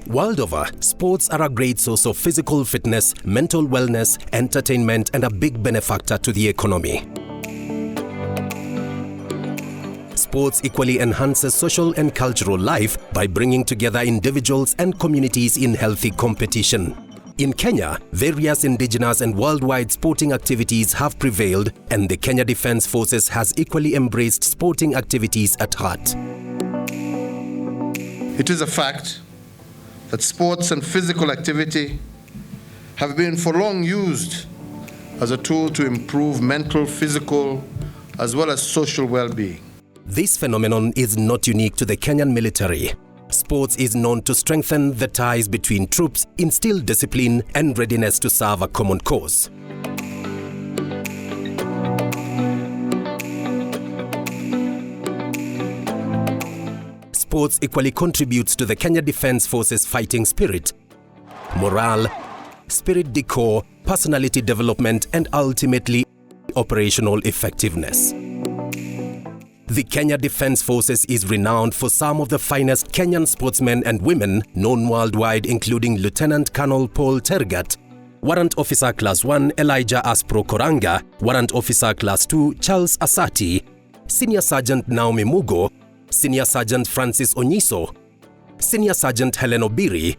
World over, sports are a great source of physical fitness, mental wellness, entertainment, and a big benefactor to the economy. Sports equally enhances social and cultural life by bringing together individuals and communities in healthy competition. In Kenya, various indigenous and worldwide sporting activities have prevailed, and the Kenya Defence Forces has equally embraced sporting activities at heart. It is a fact that sports and physical activity have been for long used as a tool to improve mental, physical, as well as social well-being. This phenomenon is not unique to the Kenyan military. Sports is known to strengthen the ties between troops, instill discipline, and readiness to serve a common cause. Sports equally contributes to the Kenya Defence Forces fighting spirit, morale, spirit decor, personality development, and ultimately operational effectiveness. The Kenya Defence Forces is renowned for some of the finest Kenyan sportsmen and women known worldwide, including Lieutenant Colonel Paul Tergat, Warrant Officer Class 1 Elijah Aspro Koranga, Warrant Officer Class 2 Charles Asati, Senior Sergeant Naomi Mugo, Senior Sergeant Francis Onyiso, Senior Sergeant Helen Obiri,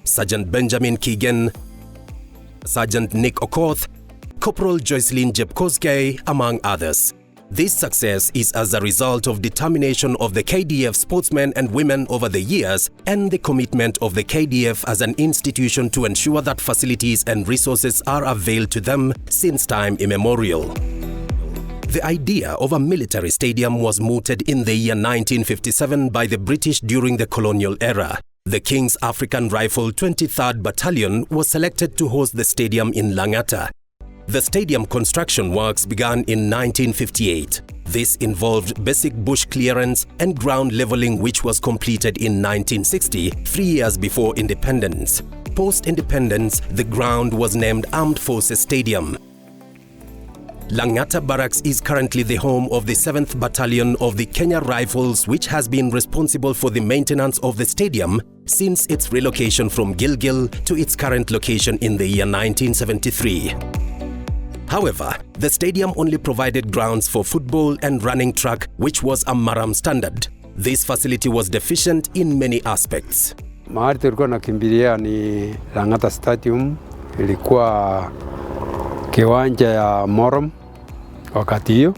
Sergeant Benjamin Keegan, Sergeant Nick Okoth, Corporal Joycelyn Jepkoskei, among others. This success is as a result of determination of the KDF sportsmen and women over the years and the commitment of the KDF as an institution to ensure that facilities and resources are availed to them since time immemorial. The idea of a military stadium was mooted in the year 1957 by the British during the colonial era. The King's African Rifle 23rd Battalion was selected to host the stadium in Langata. The stadium construction works began in 1958. This involved basic bush clearance and ground leveling, which was completed in 1960, 3 years before independence. Post-independence, the ground was named Armed Forces Stadium. Langata Barracks is currently the home of the 7th Battalion of the Kenya Rifles, which has been responsible for the maintenance of the stadium since its relocation from Gilgil to its current location in the year 1973. However, the stadium only provided grounds for football and running track, which was a Maram standard. This facility was deficient in many aspects. Mahali tulikuwa nakimbilia ni Langata Stadium, ilikuwa kiwanja ya Moram wakati hiyo,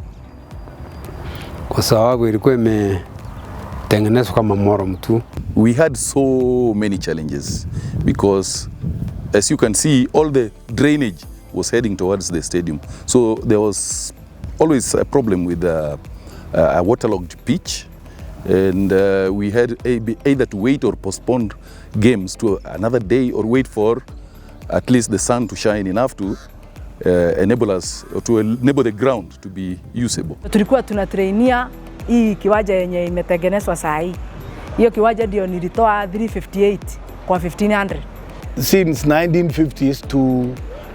kwa sababu ilikuwa imetengenezwa kama Moram tu. We had so many challenges because, as you can see, all the drainage was heading towards the stadium. So there was always a problem with a waterlogged pitch, and we had either to wait or postpone games to another day or wait for at least the sun to shine enough to enable us to enable the ground to be usable. Tulikuwa tunatrainia hii kiwanja yenye imetengenezwa saa hii. Hiyo kiwanja ndio nilitoa 358 kwa 1500. Since 1950s to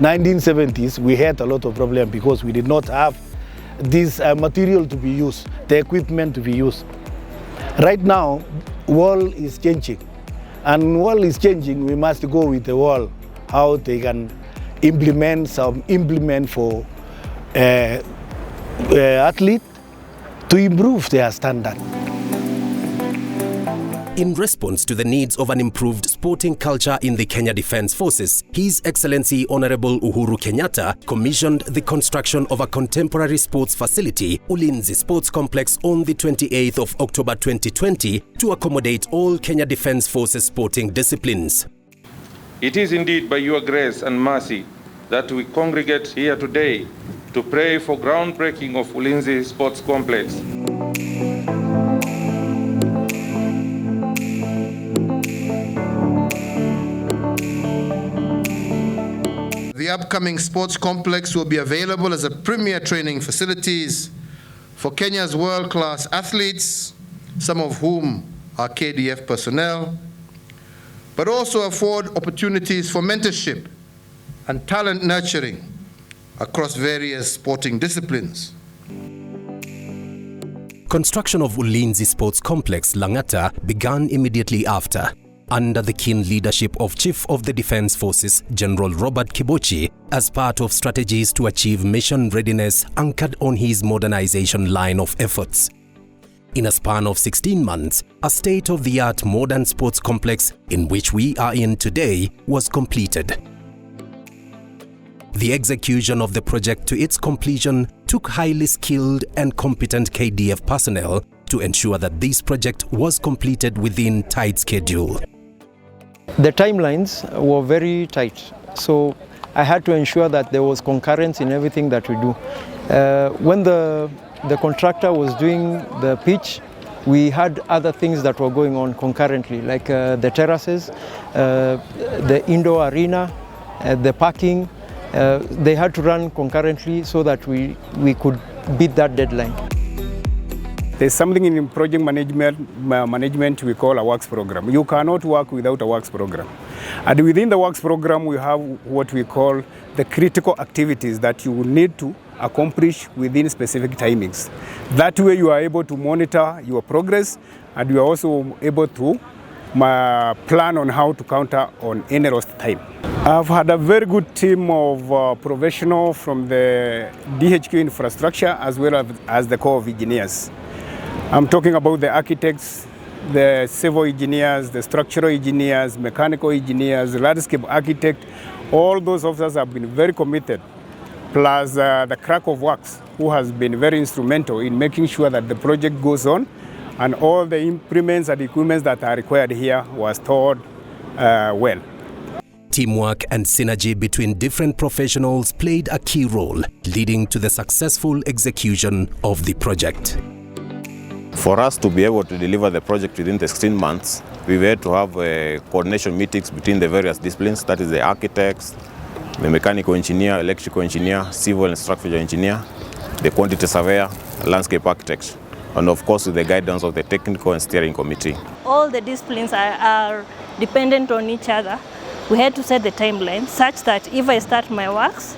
1970s, we had a lot of problems because we did not have this material to be used, the equipment to be used. Right now, world is changing, and world is changing. We must go with the world, how they can implement for athletes to improve their standard. In response to the needs of an improved sporting culture in the Kenya Defence Forces, His Excellency Honorable Uhuru Kenyatta commissioned the construction of a contemporary sports facility, Ulinzi Sports Complex, on the 28th of October 2020 to accommodate all Kenya Defence Forces sporting disciplines. It is indeed by your grace and mercy that we congregate here today to pray for groundbreaking of Ulinzi Sports Complex. The upcoming sports complex will be available as a premier training facilities for Kenya's world-class athletes, some of whom are KDF personnel, but also afford opportunities for mentorship and talent nurturing across various sporting disciplines. Construction of Ulinzi Sports Complex, Langata, began immediately after. under the keen leadership of Chief of the Defence Forces General Robert Kibochi as part of strategies to achieve mission readiness anchored on his modernization line of efforts. In a span of 16 months, a state-of-the-art modern sports complex in which we are in today was completed. The execution of the project to its completion took highly skilled and competent KDF personnel to ensure that this project was completed within tight schedule. The timelines were very tight, so I had to ensure that there was concurrence in everything that we do. When the contractor was doing the pitch, we had other things that were going on concurrently, like the terraces, the indoor arena, the parking. They had to run concurrently so that we could beat that deadline. There's something in project management we call a works program. You cannot work without a works program. And within the works program, we have what we call the critical activities that you need to accomplish within specific timings. That way you are able to monitor your progress, and you are also able to plan on how to counter on any lost time. I've had a very good team of professionals from the DHQ infrastructure as well as the Corps of Engineers. I'm talking about the architects, the civil engineers, the structural engineers, mechanical engineers, landscape architect. All those officers have been very committed, plus the clerk of works, who has been very instrumental in making sure that the project goes on and all the implements and equipment that are required here were stored well. Teamwork and synergy between different professionals played a key role, leading to the successful execution of the project. For us to be able to deliver the project within the 16 months, we had to have coordination meetings between the various disciplines, that is the architects, the mechanical engineer, electrical engineer, civil and structural engineer, the quantity surveyor, landscape architect, and of course with the guidance of the technical and steering committee. All the disciplines are dependent on each other. We had to set the timeline such that if I start my works,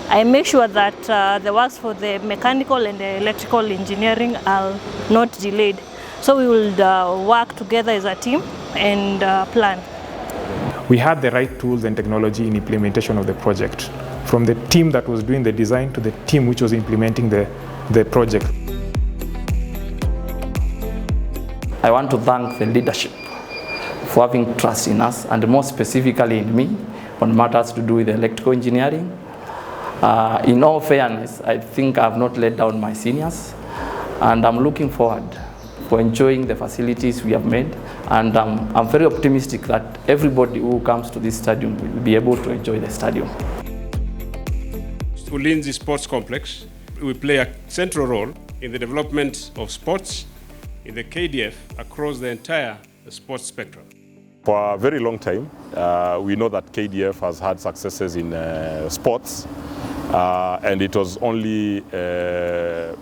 I make sure that the works for the mechanical and the electrical engineering are not delayed. So we will work together as a team and plan. We had the right tools and technology in implementation of the project, from the team that was doing the design to the team which was implementing the project. I want to thank the leadership for having trust in us, and more specifically in me, on matters to do with electrical engineering. In all fairness, I think I've not let down my seniors, and I'm looking forward for enjoying the facilities we have made, and I'm very optimistic that everybody who comes to this stadium will be able to enjoy the stadium. Ulinzi Sports Complex will play a central role in the development of sports in the KDF across the entire sports spectrum. For a very long time, we know that KDF has had successes in sports, and it was only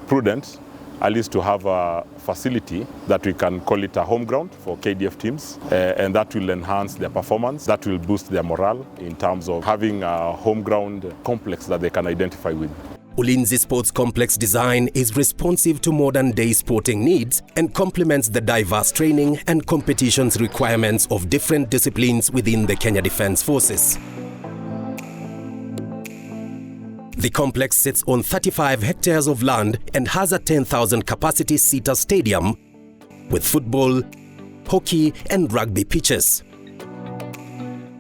prudent at least to have a facility that we can call it a home ground for KDF teams, and that will enhance their performance, that will boost their morale in terms of having a home ground complex that they can identify with. Ulinzi Sports Complex design is responsive to modern-day sporting needs and complements the diverse training and competitions requirements of different disciplines within the Kenya Defence Forces. The complex sits on 35 hectares of land and has a 10,000 capacity seater stadium with football, hockey and rugby pitches.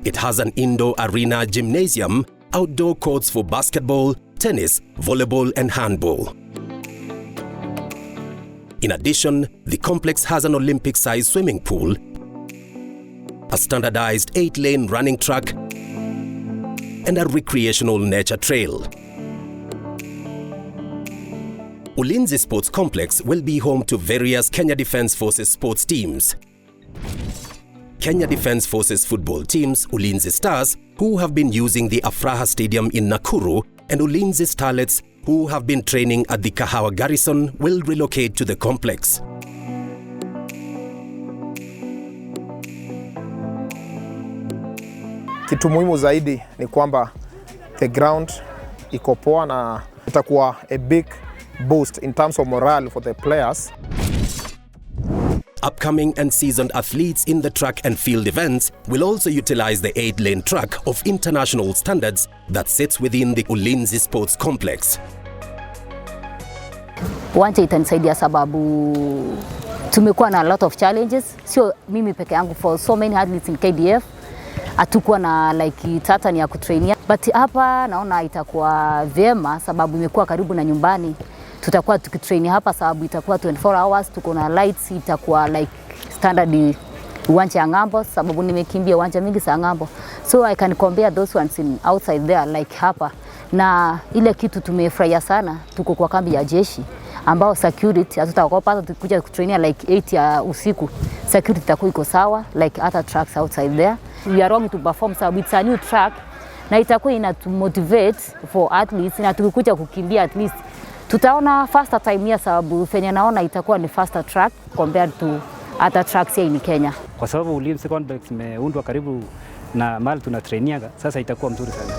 It has an indoor arena gymnasium, outdoor courts for basketball, tennis, volleyball and handball. In addition, the complex has an Olympic-sized swimming pool, a standardized 8-lane running track and a recreational nature trail. Ulinzi Sports Complex will be home to various Kenya Defence Forces sports teams. Kenya Defence Forces football teams, Ulinzi Stars, who have been using the Afraha Stadium in Nakuru, and Ulinzi Starlets, who have been training at the Kahawa Garrison, will relocate to the complex. Kitu muhimu zaidi ni kwamba the ground iko poa na itakuwa a big boost in terms of morale for the players. Upcoming and seasoned athletes in the track and field events will also utilize the 8-lane track of international standards that sits within the Ulinzi Sports Complex. Uwanja itanisaidia sababu tumekuwa na a lot of challenges, sio mimi peke yangu, for so many athletes in KDF hatukuwa na like tata ni ya kutrainia, but hapa naona itakuwa vyema sababu imekuwa karibu na nyumbani. Tutakuwa tukitrain hapa sababu itakuwa 24 hours, tuko na lights, itakuwa like standard uwanja ya ngambo sababu nimekimbia uwanja mingi za ngambo, so I can compare those ones in outside there like hapa. Na ile kitu tumefurahia sana, tuko kwa kambi ya jeshi ambao security hatutaogopa tukikuja kutrainia like 8 ya usiku, security itakuwa iko sawa like other tracks outside there. We are wrong to perform sababu it's a new track na itakuwa inatumotivate for athletes, na tukikuja kukimbia at least tutaona faster time ya sababu fenya naona itakuwa ni faster track compared to other tracks here in Kenya. Kwa sababu Ulinzi Complex imeundwa karibu na mahali tunatrainiaga, sasa itakuwa mzuri sana.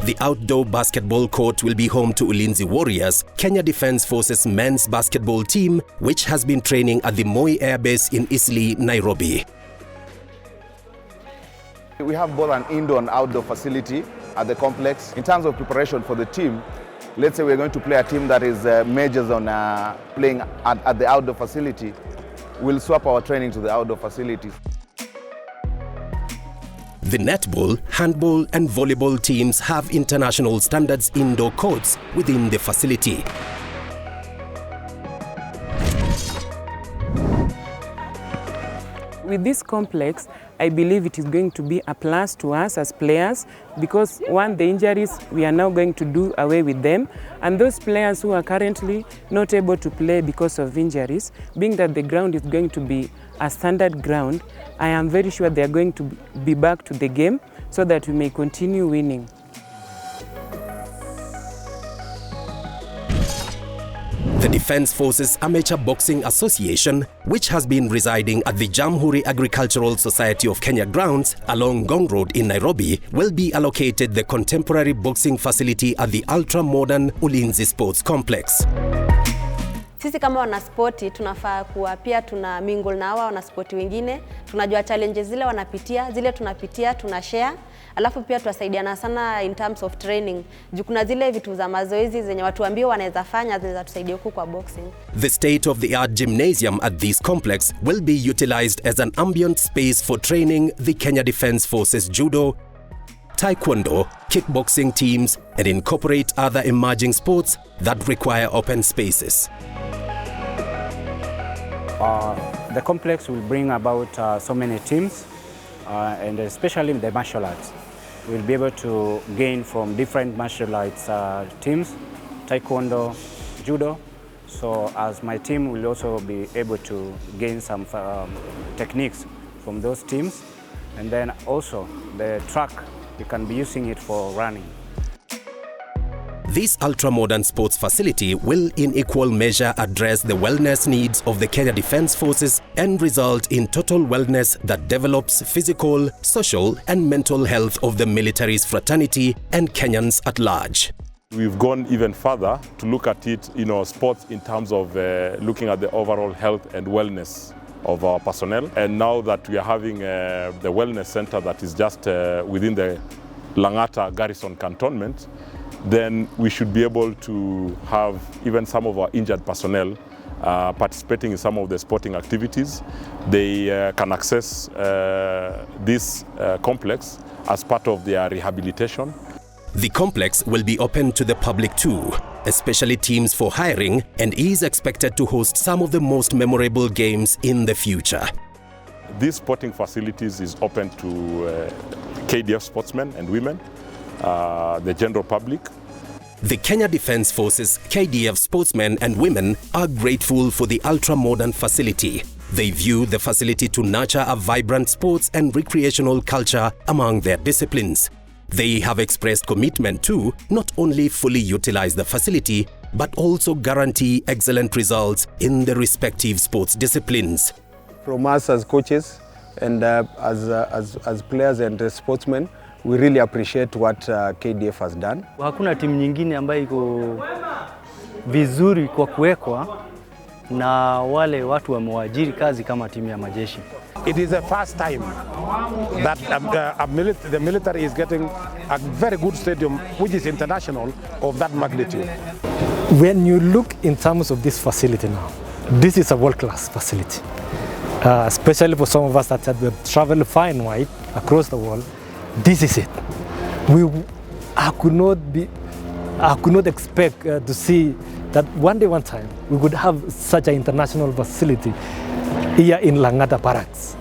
The outdoor basketball court will be home to Ulinzi Warriors, Kenya Defence Forces men's basketball team, which has been training at the Moi Air Base in Eastleigh, Nairobi. We have both an indoor and outdoor facility at the complex. In terms of preparation for the team, let's say we're going to play a team that is majors on playing at the outdoor facility. We'll swap our training to the outdoor facility. The netball, handball and volleyball teams have international standards indoor courts within the facility. With this complex, I believe it is going to be a plus to us as players because the injuries, we are now going to do away with them. And those players who are currently not able to play because of injuries, being that the ground is going to be a standard ground, I am very sure they are going to be back to the game so that we may continue winning. The Defence Forces Amateur Boxing Association, which has been residing at the Jamhuri Agricultural Society of Kenya grounds along Ngong Road in Nairobi, will be allocated the contemporary boxing facility at the ultra-modern Ulinzi Sports Complex. Sisi kama wanaspoti tunafaa kuwa pia tuna mingle na hawa wanaspoti wengine, tunajua challenges zile wanapitia, zile tunapitia, tunashare. Alafu pia tuwasaidiana sana in terms of training. Juu kuna zile vitu za mazoezi zenye watu ambao wanaweza fanya zinaweza tusaidia huku kwa boxing. The state-of-the-art gymnasium at this complex will be utilized as an ambient space for training the Kenya Defence Forces judo, taekwondo, kickboxing teams and incorporate other emerging sports that require open spaces. The complex will bring about so many teams and especially the martial arts. We'll be able to gain from different martial arts teams, taekwondo, judo. So as my team will also be able to gain some techniques from those teams. And then also the track, we can be using it for running. This ultra-modern sports facility will in equal measure address the wellness needs of the Kenya Defence Forces and result in total wellness that develops physical, social and mental health of the military's fraternity and Kenyans at large. We've gone even further to look at it, sports in terms of looking at the overall health and wellness of our personnel. And now that we are having the wellness center that is just within the Langata Garrison Cantonment, then we should be able to have even some of our injured personnel participating in some of the sporting activities. They can access this complex as part of their rehabilitation. The complex will be open to the public too, especially teams for hiring, and is expected to host some of the most memorable games in the future. These sporting facilities is open to KDF sportsmen and women, the general public. The Kenya Defence Forces KDF sportsmen and women are grateful for the ultra-modern facility. They view the facility to nurture a vibrant sports and recreational culture among their disciplines. They have expressed commitment to not only fully utilize the facility, but also guarantee excellent results in the respective sports disciplines. From us as coaches and as players and sportsmen, we really appreciate what KDF has done. Hakuna timu nyingine ambayo iko vizuri kwa kuwekwa na wale watu wamewaajiri kazi kama timu ya majeshi. It is the first time that the military is getting a very good stadium which is international of that magnitude. When you look in terms of this facility now, this is a world-class facility. Especially for some of us that have traveled far and wide across the world, this is it. I could not expect to see that one day, one time, we could have such an international facility here in Langata Barracks,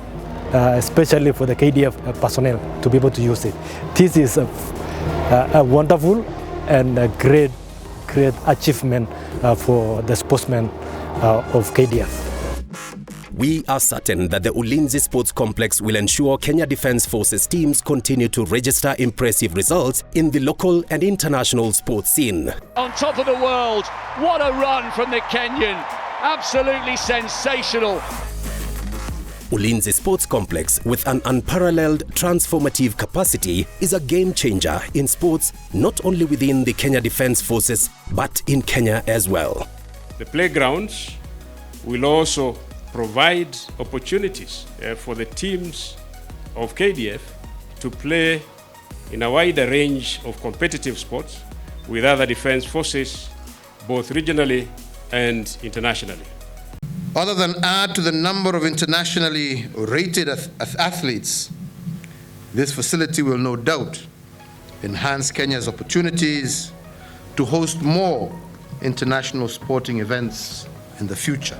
especially for the KDF personnel to be able to use it. This is a wonderful and a great achievement for the sportsmen of KDF. We are certain that the Ulinzi Sports Complex will ensure Kenya Defence Forces teams continue to register impressive results in the local and international sports scene. On top of the world, what a run from the Kenyan. Absolutely sensational. Ulinzi Sports Complex, with an unparalleled transformative capacity, is a game changer in sports not only within the Kenya Defence Forces but in Kenya as well. The playgrounds will also provide opportunities for the teams of KDF to play in a wider range of competitive sports with other defense forces, both regionally and internationally. Other than add to the number of internationally rated athletes, this facility will no doubt enhance Kenya's opportunities to host more international sporting events in the future.